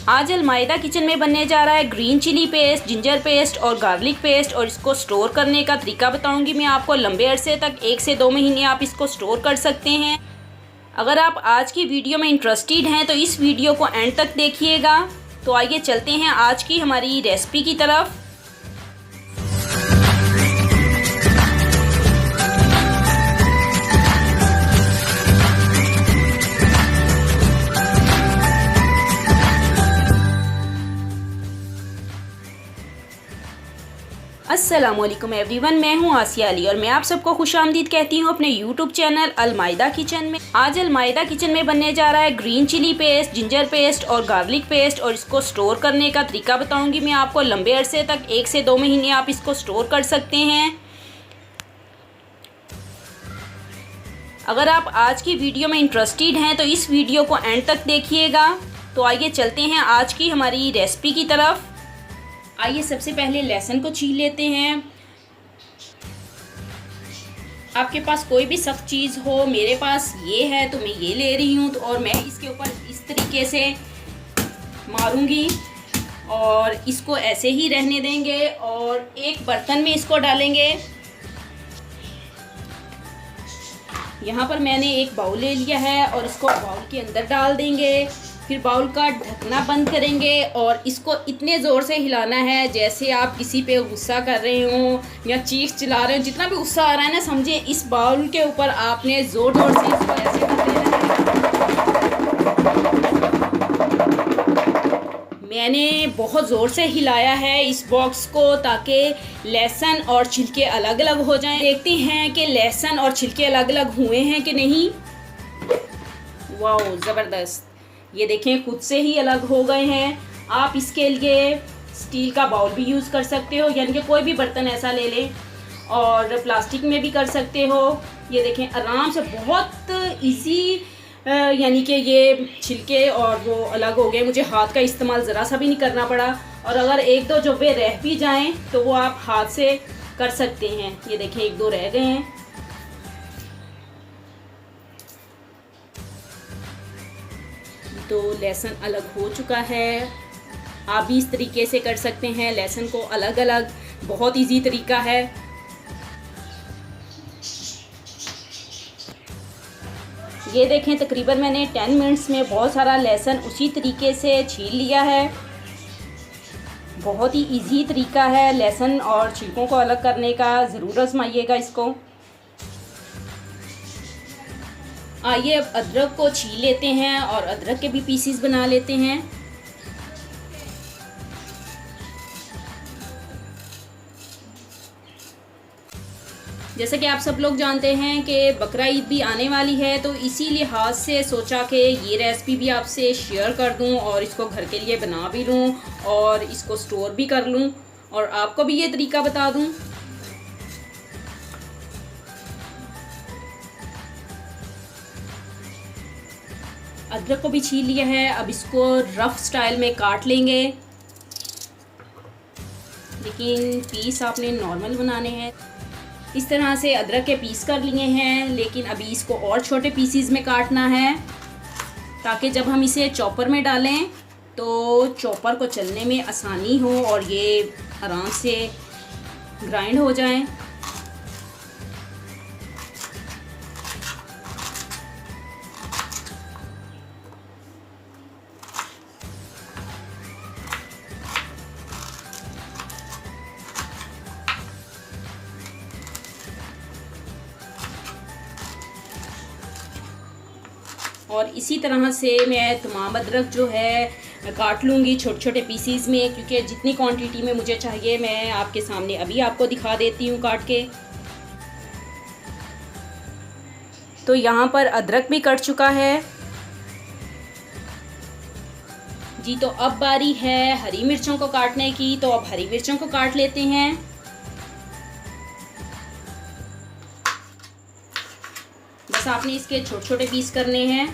आज अलमायदा किचन में बनने जा रहा है green chilli paste, ginger paste और गार्लिक पेस्ट। और इसको स्टोर करने का तरीका बताऊंगी मैं आपको। लंबे अरसे तक 1 से 2 महीने आप इसको स्टोर कर सकते हैं। अगर आप आज की वीडियो में इंटरेस्टेड हैं तो इस वीडियो को एंड तक देखिएगा। तो आइए चलते हैं आज की हमारी रेसिपी की तरफ। अस्सलामुअलैकुम एवरीवन, मैं हूं आसिया अली और मैं आप सबको खुशामदीद कहती हूं अपने यूट्यूब चैनल अलमायदा किचन में। आज अलमायदा किचन में बनने जा रहा है green chilli paste, ginger paste और गार्लिक पेस्ट। और इसको स्टोर करने का तरीका बताऊंगी मैं आपको। लंबे अरसे तक 1 से 2 महीने आप इसको स्टोर कर सकते हैं। अगर आप आज की वीडियो में इंटरेस्टेड हैं तो इस वीडियो को एंड तक देखिएगा। तो आइए चलते हैं आज की हमारी रेसिपी की तरफ। आइए सबसे पहले लहसुन को छील लेते हैं। आपके पास कोई भी सख्त चीज़ हो, मेरे पास ये है तो मैं ये ले रही हूँ। तो और मैं इसके ऊपर इस तरीके से मारूंगी और इसको ऐसे ही रहने देंगे। और एक बर्तन में इसको डालेंगे। यहाँ पर मैंने एक बाउल ले लिया है और इसको बाउल के अंदर डाल देंगे। फिर बाउल का ढकना बंद करेंगे और इसको इतने ज़ोर से हिलाना है जैसे आप किसी पे गुस्सा कर रहे हो या चीख चिल्ला रहे हो। जितना भी गुस्सा आ रहा है ना, समझे इस बाउल के ऊपर आपने ज़ोर ज़ोर से इसको ऐसे कर देना है। मैंने बहुत ज़ोर से हिलाया है इस बॉक्स को ताकि लहसुन और छिलके अलग अलग हो जाएं। देखते हैं कि लहसुन और छिलके अलग अलग हुए हैं कि नहीं। वाह, ज़बरदस्त! ये देखें खुद से ही अलग हो गए हैं। आप इसके लिए स्टील का बाउल भी यूज़ कर सकते हो, यानी कि कोई भी बर्तन ऐसा ले लें। और प्लास्टिक में भी कर सकते हो। ये देखें आराम से, बहुत इजी, यानी कि ये छिलके और वो अलग हो गए। मुझे हाथ का इस्तेमाल ज़रा सा भी नहीं करना पड़ा। और अगर 1-2 जब्बे रह भी जाएं तो वो आप हाथ से कर सकते हैं। ये देखें 1-2 रह गए हैं। तो लहसुन अलग हो चुका है। आप भी इस तरीके से कर सकते हैं लहसुन को अलग अलग। बहुत इजी तरीका है। ये देखें तकरीबन मैंने 10 मिनट्स में बहुत सारा लहसुन उसी तरीके से छील लिया है। बहुत ही इजी तरीका है लहसुन और छिलकों को अलग करने का। ज़रूर आजमाइएगा इसको। आइए अब अदरक को छील लेते हैं और अदरक के भी पीसीस बना लेते हैं। जैसे कि आप सब लोग जानते हैं कि बकरा ईद भी आने वाली है, तो इसी लिहाज से सोचा कि ये रेसिपी भी आपसे शेयर कर दूं और इसको घर के लिए बना भी लूं और इसको स्टोर भी कर लूं और आपको भी ये तरीका बता दूं। अदरक को भी छील लिया है। अब इसको रफ़ स्टाइल में काट लेंगे, लेकिन पीस आपने नॉर्मल बनाने हैं। इस तरह से अदरक के पीस कर लिए हैं, लेकिन अभी इसको और छोटे पीसीज में काटना है ताकि जब हम इसे चॉपर में डालें तो चॉपर को चलने में आसानी हो और ये आराम से ग्राइंड हो जाएं। और इसी तरह से मैं तमाम अदरक जो है काट लूँगी छोटे छोटे पीसीज में, क्योंकि जितनी क्वांटिटी में मुझे चाहिए मैं आपके सामने अभी आपको दिखा देती हूँ काट के। तो यहाँ पर अदरक भी कट चुका है जी। तो अब बारी है हरी मिर्चों को काटने की। तो अब हरी मिर्चों को काट लेते हैं। बस आपने इसके छोटे छोटे पीस करने हैं।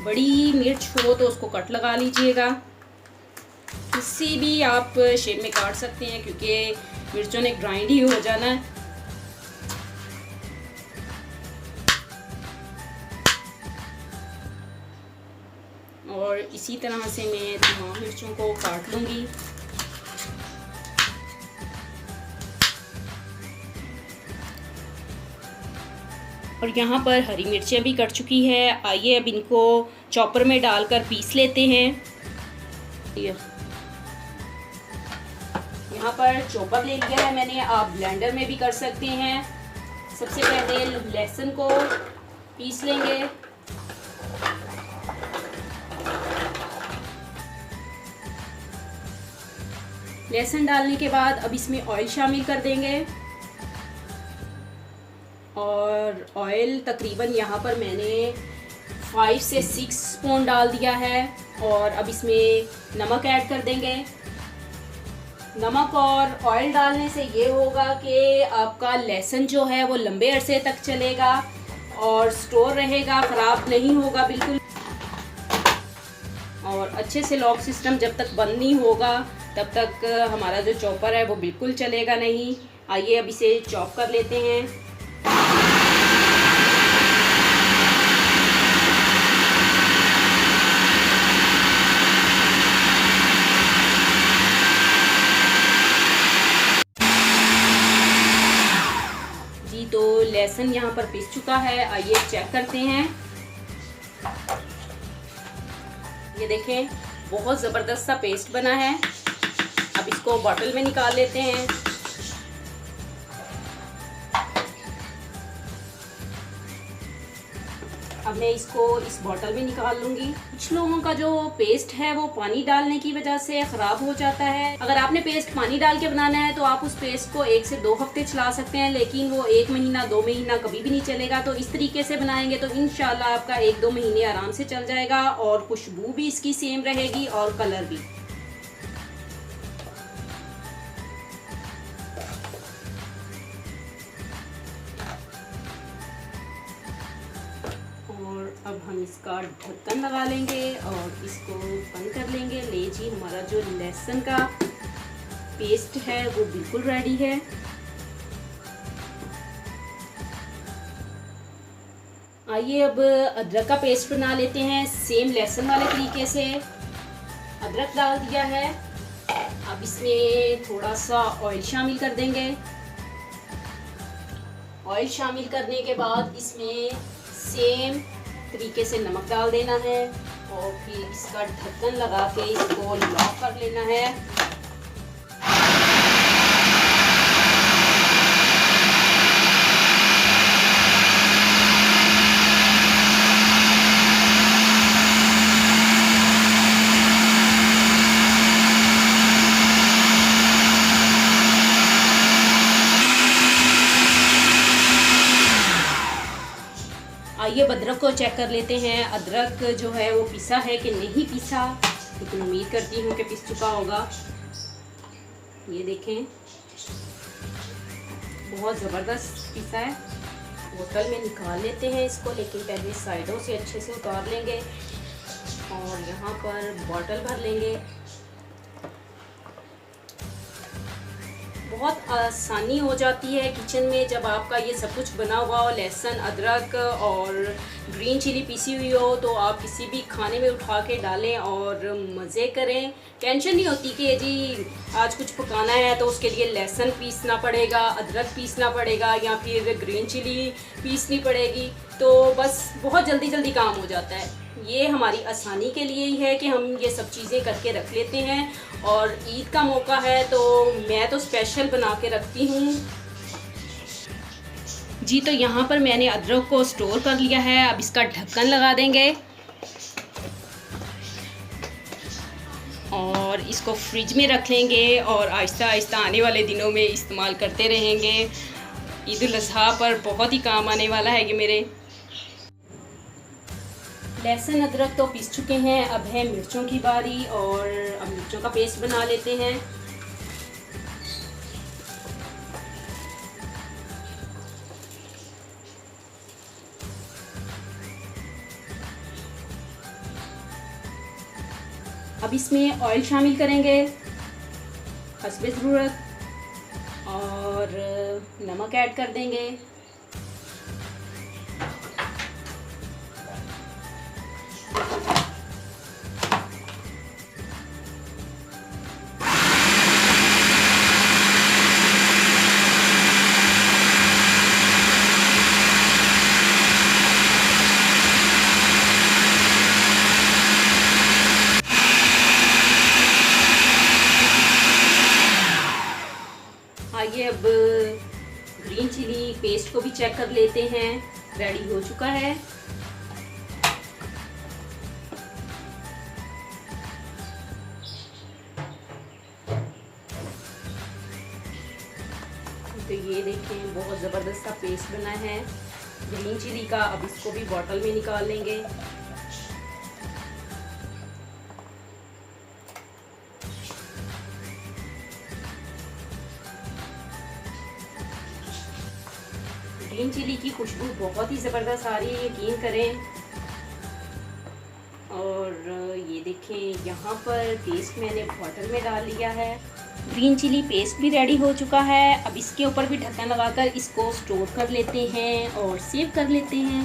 बड़ी मिर्च हो तो उसको कट लगा लीजिएगा। किसी भी आप शेप में काट सकते हैं क्योंकि मिर्चों ने ग्राइंड ही हो जाना है। और इसी तरह से मैं तमाम मिर्चों को काट लूँगी। और यहाँ पर हरी मिर्चें भी कट चुकी है। आइए अब इनको चॉपर में डालकर पीस लेते हैं। यहाँ पर चॉपर ले लिया है मैंने, आप ब्लेंडर में भी कर सकते हैं। सबसे पहले लहसुन को पीस लेंगे। लहसुन डालने के बाद अब इसमें ऑयल शामिल कर देंगे। और ऑयल तकरीबन यहाँ पर मैंने 5 से 6 स्पून डाल दिया है। और अब इसमें नमक ऐड कर देंगे। नमक और ऑयल डालने से ये होगा कि आपका लहसुन जो है वो लंबे अरसे तक चलेगा और स्टोर रहेगा, ख़राब नहीं होगा बिल्कुल। और अच्छे से लॉक सिस्टम जब तक बंद नहीं होगा तब तक हमारा जो चॉपर है वो बिल्कुल चलेगा नहीं। आइए अब इसे चॉप कर लेते हैं। जी तो लहसुन यहाँ पर पिस चुका है। आइए चेक करते हैं। ये देखें, बहुत ज़बरदस्त सा पेस्ट बना है। अब इसको बॉटल में निकाल लेते हैं। अब मैं इसको इस बॉटल में निकाल लूँगी। कुछ लोगों का जो पेस्ट है वो पानी डालने की वजह से ख़राब हो जाता है। अगर आपने पेस्ट पानी डाल के बनाना है तो आप उस पेस्ट को 1 से 2 हफ्ते चला सकते हैं, लेकिन वो 1 महीना 2 महीना कभी भी नहीं चलेगा। तो इस तरीके से बनाएंगे तो इंशाल्लाह आपका 1-2 महीने आराम से चल जाएगा और खुशबू भी इसकी सेम रहेगी और कलर भी। और अब हम इसका ढक्कन लगा लेंगे और इसको बंद कर लेंगे। ले जी, हमारा जो लहसुन का पेस्ट है वो बिल्कुल रेडी है। आइए अब अदरक का पेस्ट बना लेते हैं सेम लहसुन वाले तरीके से। अदरक डाल दिया है। अब इसमें थोड़ा सा ऑयल शामिल कर देंगे। ऑयल शामिल करने के बाद इसमें सेम तरीके से नमक डाल देना है और फिर इसका ढक्कन लगा के इसको लॉक कर लेना है। आइए अदरक को चेक कर लेते हैं। अदरक जो है वो पिसा है कि नहीं पिसा, लेकिन उम्मीद करती हूँ कि पिस चुका होगा। ये देखें, बहुत ज़बरदस्त पिसा है। बोतल में निकाल लेते हैं इसको, लेकिन पहले साइडों से अच्छे से उतार लेंगे और यहाँ पर बॉटल भर लेंगे। बहुत आसानी हो जाती है किचन में जब आपका ये सब कुछ बना हुआ हो, लहसुन, अदरक और ग्रीन चिली पीसी हुई हो, तो आप किसी भी खाने में उठा के डालें और मज़े करें। टेंशन नहीं होती कि जी आज कुछ पकाना है तो उसके लिए लहसुन पीसना पड़ेगा, अदरक पीसना पड़ेगा या फिर ग्रीन चिली पीसनी पड़ेगी। तो बस बहुत जल्दी जल्दी काम हो जाता है। ये हमारी आसानी के लिए ही है कि हम ये सब चीज़ें करके रख लेते हैं। और ईद का मौका है तो मैं तो स्पेशल बना के रखती हूँ। जी तो यहाँ पर मैंने अदरक को स्टोर कर लिया है। अब इसका ढक्कन लगा देंगे और इसको फ्रिज में रख लेंगे और आहिस्ता आहिस्ता आने वाले दिनों में इस्तेमाल करते रहेंगे। ईद उल अज़हा पर बहुत ही काम आने वाला है ये मेरे। लहसुन अदरक तो पीस चुके हैं, अब है मिर्चों की बारी और अब मिर्चों का पेस्ट बना लेते हैं। अब इसमें ऑयल शामिल करेंगे हस्बे ज़रूरत और नमक ऐड कर देंगे। चेक कर लेते हैं। रेडी हो चुका है। तो ये देखें बहुत ज़बरदस्त सा पेस्ट बना है ग्रीन चिली का। अब इसको भी बॉटल में निकाल लेंगे। ग्रीन चिली की खुशबू बहुत ही ज़बरदस्त आ रही है, यकीन करें। और ये देखें यहाँ पर पेस्ट मैंने बॉटल में डाल लिया है। ग्रीन चिली पेस्ट भी रेडी हो चुका है। अब इसके ऊपर भी ढक्कन लगाकर इसको स्टोर कर लेते हैं और सेव कर लेते हैं।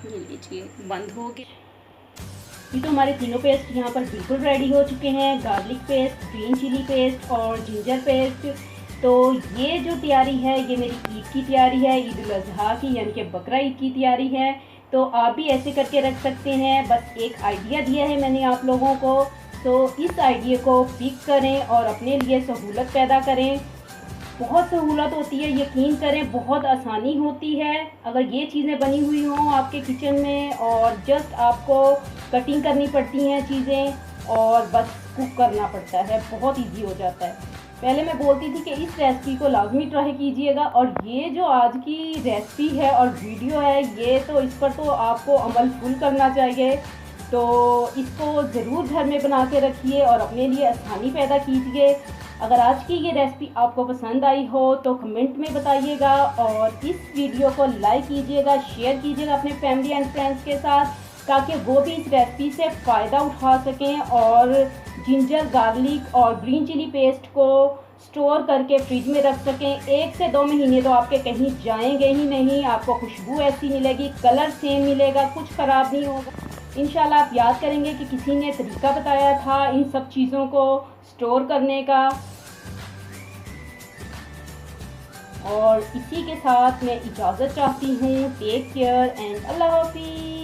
ये लीजिए बंद हो गया। ये तो हमारे तीनों पेस्ट यहाँ पर बिल्कुल रेडी हो चुके हैं। Garlic paste, green chilli paste और जिंजर पेस्ट। तो ये जो तैयारी है ये मेरी ईद की तैयारी है, ईद उल अज़हा की, यानी कि बकरा ईद की तैयारी है। तो आप भी ऐसे करके रख सकते हैं। बस एक आइडिया दिया है मैंने आप लोगों को, तो इस आइडिया को पिक करें और अपने लिए सहूलत पैदा करें। बहुत सहूलत होती है, यकीन करें, बहुत आसानी होती है। अगर ये चीज़ें बनी हुई हों आपके किचन में और जस्ट आपको कटिंग करनी पड़ती हैं चीज़ें और बस कुक करना पड़ता है, बहुत ईजी हो जाता है। पहले मैं बोलती थी कि इस रेसिपी को लाजमी ट्राई कीजिएगा। और ये जो आज की रेसिपी है और वीडियो है, ये तो इस पर तो आपको अमल फुल करना चाहिए। तो इसको ज़रूर घर में बना के रखिए और अपने लिए आसानी पैदा कीजिए। अगर आज की ये रेसिपी आपको पसंद आई हो तो कमेंट में बताइएगा और इस वीडियो को लाइक कीजिएगा, शेयर कीजिएगा अपने फैमिली एंड फ्रेंड्स के साथ, ताकि वो भी इस रेसिपी से फ़ायदा उठा सकें और जिंजर, गार्लिक और ग्रीन चिली पेस्ट को स्टोर करके फ्रिज में रख सकें। 1 से 2 महीने तो आपके कहीं जाएंगे ही नहीं। आपको खुशबू ऐसी मिलेगी, कलर सेम मिलेगा, कुछ ख़राब नहीं होगा। इंशाल्लाह आप याद करेंगे कि किसी ने तरीका बताया था इन सब चीज़ों को स्टोर करने का। और इसी के साथ मैं इजाज़त चाहती हूँ। टेक केयर एंड अल्लाह हाफिज़।